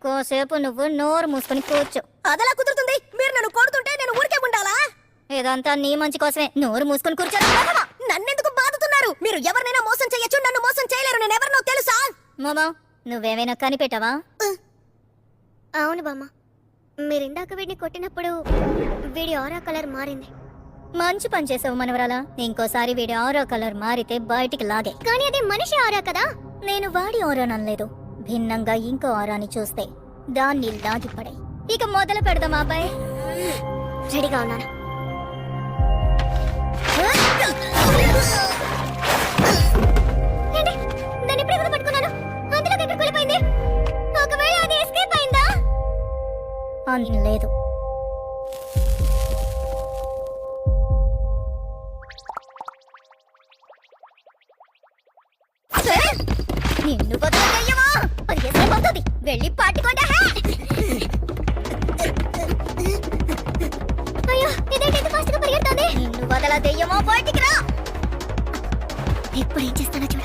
కోసేపు నువ్వు నోరు మూసుకొని కూర్చో. అదలా కుదురుతుంది? మీరు నన్ను కొడుతుంటే నేను ఊరికే ఉండాలా? ఇదంతా నీ మంచి కోసమే. నోరు మూసుకొని కూర్చో. నన్నెందుకు బాదుతున్నారు? మీరు ఎవరినైనా మోసం చేయొచ్చు, నన్ను మోసం చేయలేరు. నేను ఎవరినో తెలుసా? మామా, నువ్వేమైనా కనిపెట్టావా? అవును బామ్మ, మీరిందాక వీడిని కొట్టినప్పుడు వీడి ఆరా కలర్ మారింది. మంచి పని చేసావు మనవరాలా. ఇంకోసారి వీడి ఆరో కలర్ మారితే బయటికి లాగే. కానీ అది మనిషి ఆరా కదా. నేను వాడి ఆరానలేదు, భిన్నంగా ఇంకో ఆరాని చూస్తే దాన్ని లాగిపడే. ఇక మొదలు పెడదాం అబ్బాయి. రెడీగా ఉన్నాను. ఏంటి? దాన్ని ఇప్పుడే కదా పట్టుకున్నాను. అందులోకి ఎక్కడికి వెళ్ళిపోయింది? ఒకవేళ అది ఎస్కేప్ అయిందా? లేదు. నిన్ను వదలయ్యవా? అది ఎస్కేప్ అవుతుంది. వెళ్ళి పట్టుకోండి. అయ్యో, ఇదేంటి ఇంత ఫాస్ట్ గా పరిగెడుతోంది? నిన్ను వదలదెయ్యమో, బయటికి రా. ఇప్పుడు ఏం చేస్తానో చూడ.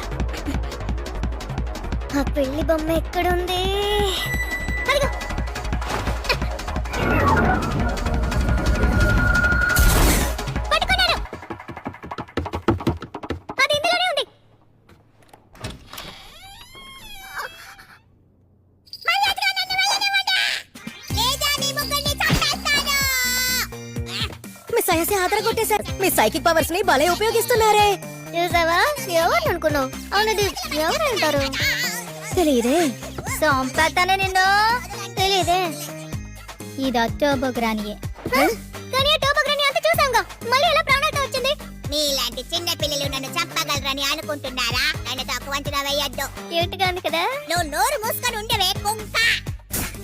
ఆ పెళ్లి బొమ్మ ఎక్కడుంది? అదిగో. పట్టుకున్నాను. అది ఇందులోనే ఉంది. మీ సయసి ఆదరగొట్టేశారు. మీ సైకిక్ పవర్స్ ని భలే ఉపయోగిస్తున్నారే. చూసావా? ఎవరు అనుకున్నావు? అవునది ఎవరు అంటారు? తెలియదే. సంపేతానే నిన్ను. తెలియదే. ఇది టర్బోగ్రానియే. కానీ ఆ టోబోగ్రాని అంతా చూసాంగా, మళ్ళీ ఎలా ప్రాణాలతో వచ్చింది? నీలాంటి చిన్న పిల్లలు నన్ను చంపగలరని అనుకుంటున్నారా? నన్ను తక్కువ అంచనా వేయద్దు. క్యూట్ గా ఉంది కదా. నువ్వు నోరు మూసుకొని ఉండవే కుంక.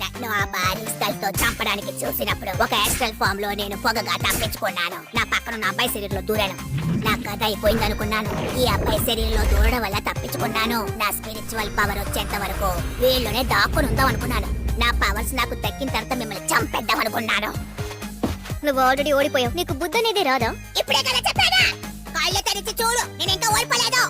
నన్ను ఆ భారీ తో చంపడానికి చూసినప్పుడు ఒక యాస్ట్రల్ ఫామ్ లో నేను పొగగా తప్పించుకున్నాను. నా పక్కన ఉన్న అబ్బాయి శరీరంలో దూరాను. నా కథ అయిపోయింది అనుకున్నాను. ఈ అబ్బాయి శరీరంలో దూరడం వల్ల తప్పించుకున్నాను. నా స్పిరిచువల్ పవర్ వచ్చేంత వరకు వీళ్ళనే దాక్కుని ఉందాం అనుకున్నాను. నా పవర్స్ నాకు దక్కిన తర్వాత మిమ్మల్ని చంపేద్దాం అనుకున్నాను. నువ్వు ఆల్రెడీ ఓడిపోయావు. నీకు బుద్ధి అనేది రాదా? ఇప్పుడే కదా చెప్పానా? కళ్ళు తెరిచి చూడు, నేను ఇంకా ఓడిపోలేదు.